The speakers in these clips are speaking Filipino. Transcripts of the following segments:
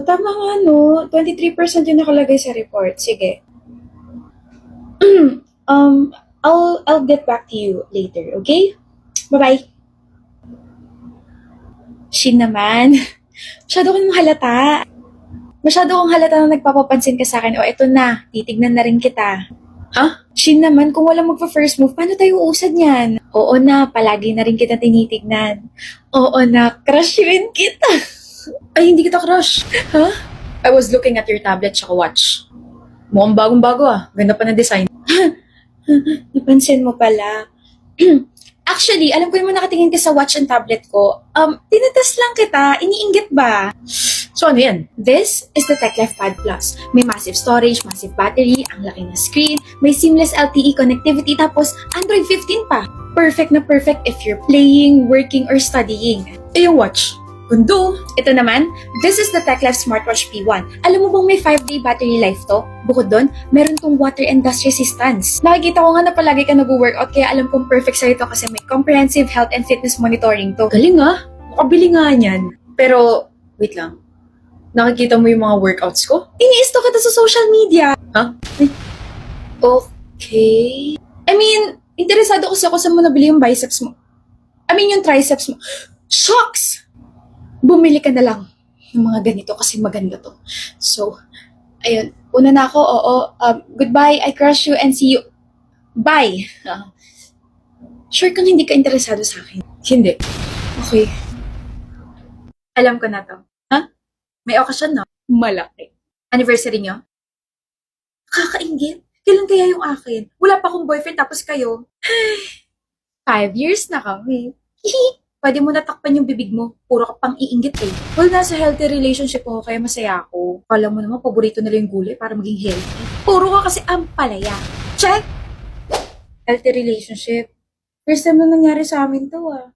Tama nga, no? 23% yung nakalagay sa report. Sige. I'll get back to you later, okay? Bye-bye. Shin naman. Masyado kang halata. Masyado kang halata na nagpapapansin ka sa akin. O, eto na. Titignan na rin kita. Ha? Shin naman, kung walang magpa-first move, paano tayo uusad niyan? Oo na, palagi na rin kita tinitignan. Oo na, crush rin kita. Ay, hindi kita crush. Ha? I was looking at your tablet tsaka watch. Mukhang bagong-bago ah. Ganda pa ng design. Napansin mo pala. Actually, alam ko naman nakatingin ka sa watch and tablet ko. Tinatest lang kita. Iniinggit ba? So ano yan? This is the TechLife Pad Plus. May massive storage, massive battery, ang laki ng screen, may seamless LTE connectivity, tapos Android 15 pa. Perfect na perfect if you're playing, working, or studying. Eh yung watch. Kundo. Ito naman, this is the TechLife Smartwatch P1. Alam mo bang may 5-day battery life to? Bukod doon, meron tong water and dust resistance. Nakikita ko nga na palagi ka nag-workout kaya alam kong perfect sa'yo to kasi may comprehensive health and fitness monitoring to. Galing ah! Makabili nga yan. Pero, wait lang. Nakikita mo yung mga workouts ko? Ini-stalk kita sa social media. Huh? Okay. I mean, interesado kasi ako sa mo nabili yung biceps mo. I mean, yung triceps mo. Shocks! Bumili ka na lang ng mga ganito kasi maganda to. So, ayun. Una na ako, oo. Goodbye, I crush you and see you. Bye! Sure kang hindi ka interesado sa akin? Hindi. Okay. Alam ko na to. Ha? May okasyon, no? Malaki. Anniversary nyo? Kakaingit. Kailan kaya yung akin? Wala pa akong boyfriend tapos kayo. 5 years na kami. Hihi. Pwede mo natakpan yung bibig mo. Puro ka pang iinggit eh. Well, nasa healthy relationship ako kaya masaya ako. Kala mo naman, paborito nila yung gulay para maging healthy. Puro ka kasi ampalaya. Check! Healthy relationship. First time na nangyari sa amin to ah.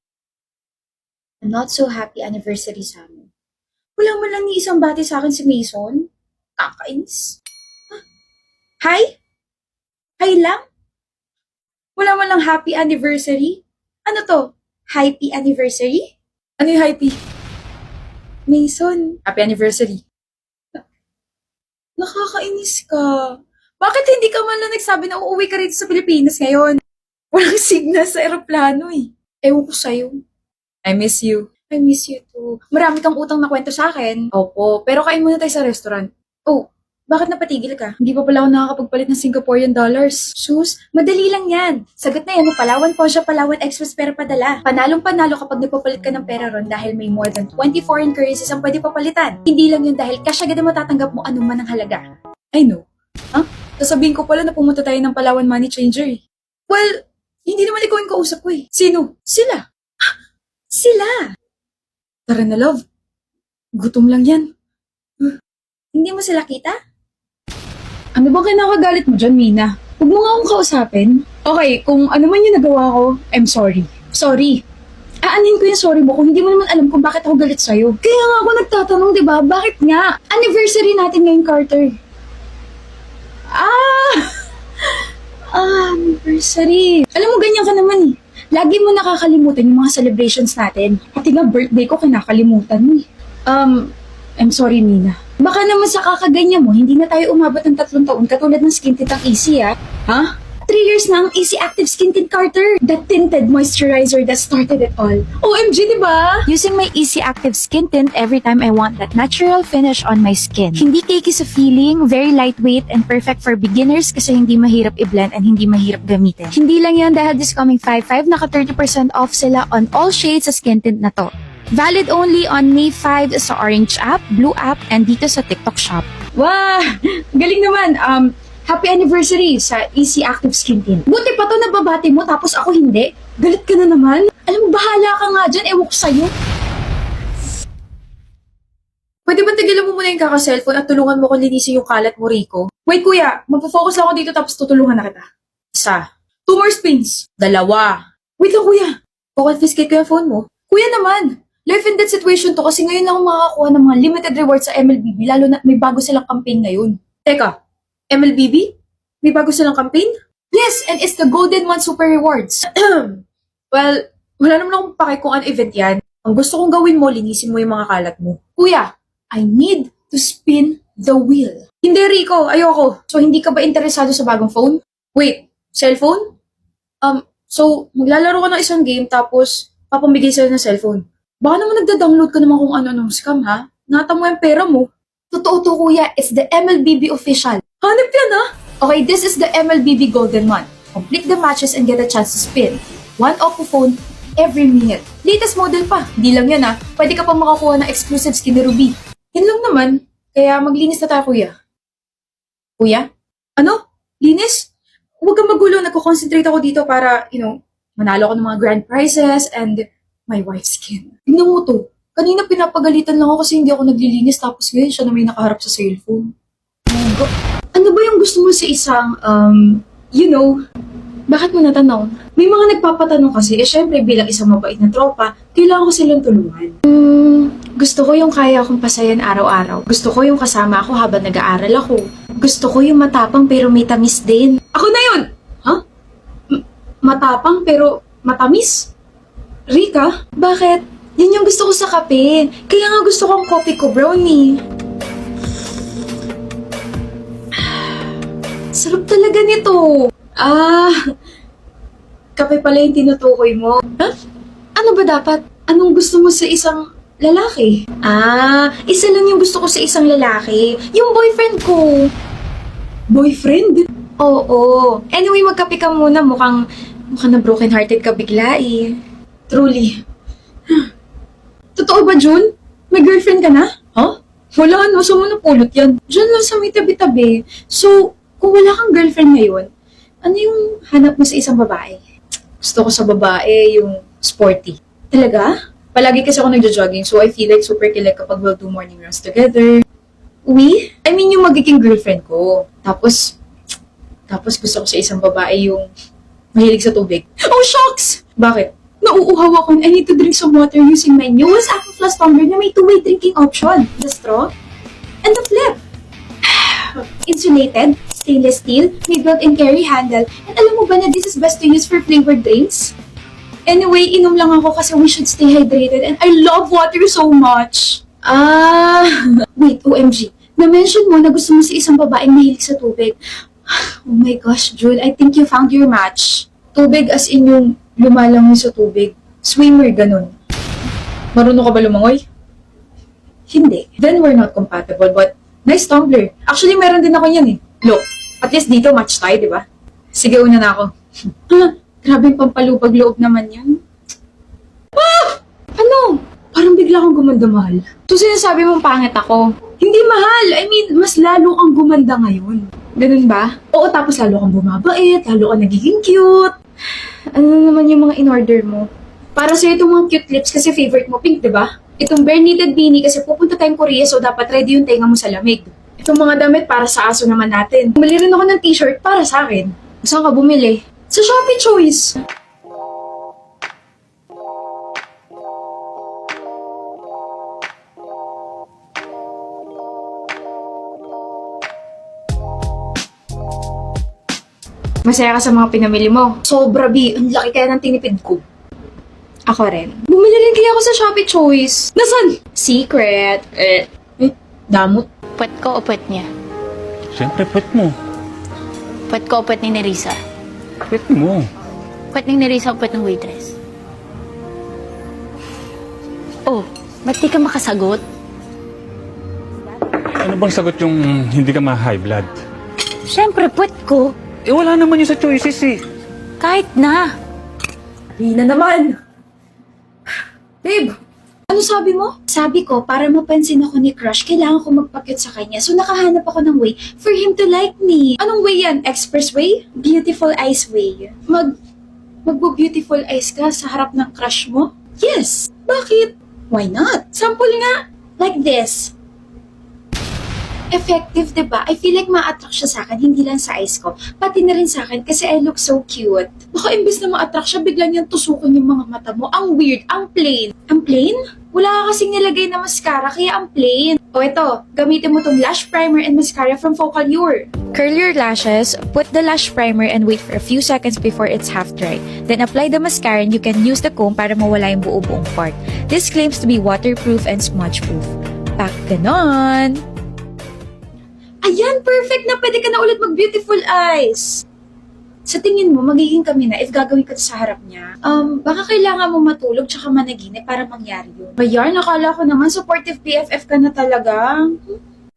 A not so happy anniversary sa amin. Wala man lang ni isang bati sa akin si Mason. Kakainis. Hi? Hi lang? Wala man lang happy anniversary? Ano to? Happy anniversary? Ano yung happy? Mason. Happy anniversary. Nakakainis ka. Bakit hindi ka man lang nagsabi na uuwi ka rito sa Pilipinas ngayon? Walang signal sa eroplano eh. Ewan ko sa'yo. I miss you. I miss you too. Marami kang utang na kwento sa akin. Opo, pero kain muna tayo sa restaurant. Oh, bakit napatigil ka? Hindi pa pala ako nakakapagpalit ng Singaporean dollars. Sus, madali lang yan. Sagot na yan, Palawan Pontia, Palawan Express pera padala. Panalong-panalo kapag nagpapalit ka ng pera ron dahil may more than 20 foreign currencies ang pwede papalitan. Hindi lang yun dahil cash agad na matatanggap mo anuman ang halaga. I know. Huh? Sasabihin ko pala na pumunta tayo ng Palawan Money Changer eh. Well, hindi naman ikaw yung kausap ko eh. Sino? Sila. Sila. Tara na, love. Gutom lang yan. Hindi mo sila kita? Ano bang kinakagalit mo dyan, Mina? Huwag mo nga akong kausapin. Okay, kung ano man yung nagawa ko, I'm sorry. Sorry. Aanin ko yung sorry mo kung hindi mo naman alam kung bakit ako galit sa'yo. Kaya nga ako nagtatanong, di ba? Bakit nga? Anniversary natin ngayon, Carter. Ah! Anniversary. Alam mo, ganyan ka naman eh. Lagi mo nakakalimutan yung mga celebrations natin. Pati nga birthday ko, kinakalimutan mo eh. I'm sorry, Mina. Baka naman sa kakaganyan mo, hindi na tayo umabot ng 3 taon katulad ng skin tint ang Easy, ah. Ha? 3 years na ang Easy Active Skin Tint, Carter. That tinted moisturizer that started it all. OMG, di ba? Using my Easy Active Skin Tint every time I want that natural finish on my skin. Hindi cakey sa feeling, very lightweight and perfect for beginners kasi hindi mahirap i-blend and hindi mahirap gamitin. Hindi lang yan dahil this coming 5/5 naka 30% off sila on all shades sa skin tint na to. Valid only on May 5 sa Orange app, Blue app, and dito sa TikTok shop. Wow! Galing naman. Happy anniversary sa Easy Active Skin Tint. Buti pa to nababati mo tapos ako hindi. Galit ka na naman. Alam mo, bahala ka nga dyan. Ewan ko sa'yo. Pwede ba tigilan mo muna yung kaka-cellphone at tulungan mo kung linisin yung kalat mo, Rico? Wait, kuya. Magpo-focus lang ako dito tapos tutulungan na kita. 1. 2 more spins. 2. Wait lang, kuya. Confiscate ko yung phone mo. Kuya naman. Life and death situation to kasi ngayon lang ako makakakuha ng mga limited rewards sa MLBB lalo na may bago silang campaign ngayon. Teka, MLBB? May bago silang campaign? Yes, and it's the Golden One Super Rewards. Well, wala naman akong pake kung ano event yan. Ang gusto kong gawin mo, linisin mo yung mga kalat mo. Kuya, I need to spin the wheel. Hindi, Rico. Ayoko. So, hindi ka ba interesado sa bagong phone? Wait, cellphone? So, maglalaro ka ng isang game tapos papamigay sa'yo ng cellphone. Baka naman nagda-download ka naman kung ano-anong scam, ha? Nata mo yung pera mo. Totoo to, kuya. It's the MLBB official. Hanip yan, ha? Okay, this is the MLBB Golden Month. Complete the matches and get a chance to spin. One Oppo phone every minute. Latest model pa. Di lang yan, ha? Pwede ka pa makakuha ng exclusive skin ni Ruby. Yun lang naman. Kaya maglinis na tayo, kuya. Kuya? Ano? Linis? Huwag kang magulo. Nagko-concentrate ako dito para, manalo ako ng mga grand prizes and my wife's skin. Tingnan mo to. Kanina pinapagalitan lang ako kasi hindi ako naglilinis tapos ngayon siya na may nakaharap sa cellphone. Ano ba yung gusto mo sa isang, bakit mo natanong? May mga nagpapatanong kasi, syempre bilang isang mabait na tropa, kailangan ko silang tulungan. Gusto ko yung kaya akong pasayan araw-araw. Gusto ko yung kasama ako habang nag-aaral ako. Gusto ko yung matapang pero may tamis din. Ako na yun! Ha? Matapang pero matamis? Rika? Bakit? Yan yung gusto ko sa kape. Kaya nga gusto kong coffee ko brownie. Sarap talaga nito. Kape pala yung tinutukoy mo. Ha? Ano ba dapat? Anong gusto mo sa isang lalaki? Isa lang yung gusto ko sa isang lalaki. Yung boyfriend ko. Boyfriend? Oo. Anyway, magkape ka muna. Mukhang na broken-hearted ka bigla eh. Truly. Totoo ba, Jun? May girlfriend ka na? Huh? Wala, no? Saan mo napulot yan? Diyan lang sa may tabi-tabi. So, kung wala kang girlfriend ngayon, ano yung hanap mo sa isang babae? Gusto ko sa babae yung sporty. Talaga? Palagi kasi ako nagja-jogging, so I feel like super kilig kapag we'll do morning runs together. I mean yung magiging girlfriend ko. Tapos gusto ko sa isang babae yung mahilig sa tubig. Oh, shucks! Bakit? Nauuhaw ako and I need to drink some water using my newest Aquaflask tumbler na may two-way drinking option. The straw and the flip. Insulated, stainless steel, may built-in carry handle, and alam mo ba na this is best to use for flavored drinks? Anyway, inom lang ako kasi we should stay hydrated and I love water so much. Wait, OMG. Na-mention mo na gusto mo sa isang babaeng mahilig sa tubig. Oh my gosh, Jul, I think you found your match. Tubig as in yung lumalangoy sa tubig. Swimmer, ganun. Marunong ka ba lumangoy? Hindi. Then we're not compatible, but nice tumbler. Actually, meron din ako yan eh. Look, at least dito match tayo, di ba? Sige, una na ako. Grabe yung pampalubag loob naman yan. Ano? Parang bigla akong gumanda, mahal. So, sinasabi mong pangit ako? Hindi, mahal. I mean, mas lalo kang gumanda ngayon. Ganun ba? Oo, tapos lalo kang bumabait, lalo kang nagiging cute. Ano naman yung mga in-order mo? Para sa'yo itong mga cute lips kasi favorite mo pink, di ba? Itong bare knitted beanie kasi pupunta tayong Korea so dapat ready yung tenga mo sa lamig. Itong mga damit para sa aso naman natin. Bumili rin ako ng t-shirt para sa akin. Saan ka bumili? Sa Shopee Choice. Masaya ka sa mga pinamili mo. Sobra, B. Ang laki kaya ng tinipid ko. Ako rin. Bumili rin kaya ako sa Shopee Choice. Nasaan? Secret. Damot. Puwet ko o puwet niya? Siyempre, pwet mo. Puwet ko o puwet ni Nerissa? Pwet mo. Puwet ni Nerissa o puwet ng waitress? Oh, ba't di ka makasagot? Ano bang sagot yung hindi ka ma-high blood? Siyempre, puwet ko. Eh, wala naman yun sa choices eh. Kahit na. Di na naman. Babe, ano sabi mo? Sabi ko, para mapansin ako ni Crush, kailangan ko magpa-cute sa kanya. So nakahanap ako ng way for him to like me. Anong way yan? Expressway? Beautiful eyes way? Magbo-beautiful eyes ka sa harap ng crush mo? Yes! Bakit? Why not? Sample nga. Like this. Effective, diba? I feel like ma-attract siya sa akin, hindi lang sa eyes ko. Pati na rin sa akin kasi I look so cute. Baka imbes na ma-attract siya, bigla niyang tusukin yung mga mata mo. Ang weird, ang plain. Ang plain? Wala ka kasing nilagay na mascara, kaya ang plain. O eto, gamitin mo tong lash primer and mascara from Focallure. Curl your lashes, put the lash primer and wait for a few seconds before it's half dry. Then apply the mascara and you can use the comb para mawala yung buo-buong part. This claims to be waterproof and smudge-proof. Pak ganon! Ayan, perfect na. Pwede ka na ulit mag-beautiful eyes. Sa tingin mo, magiging kami na if gagawin ko sa harap niya? Baka kailangan mo matulog tsaka managinip para mangyari yun. Bayan, nakala ko naman supportive BFF ka na talaga.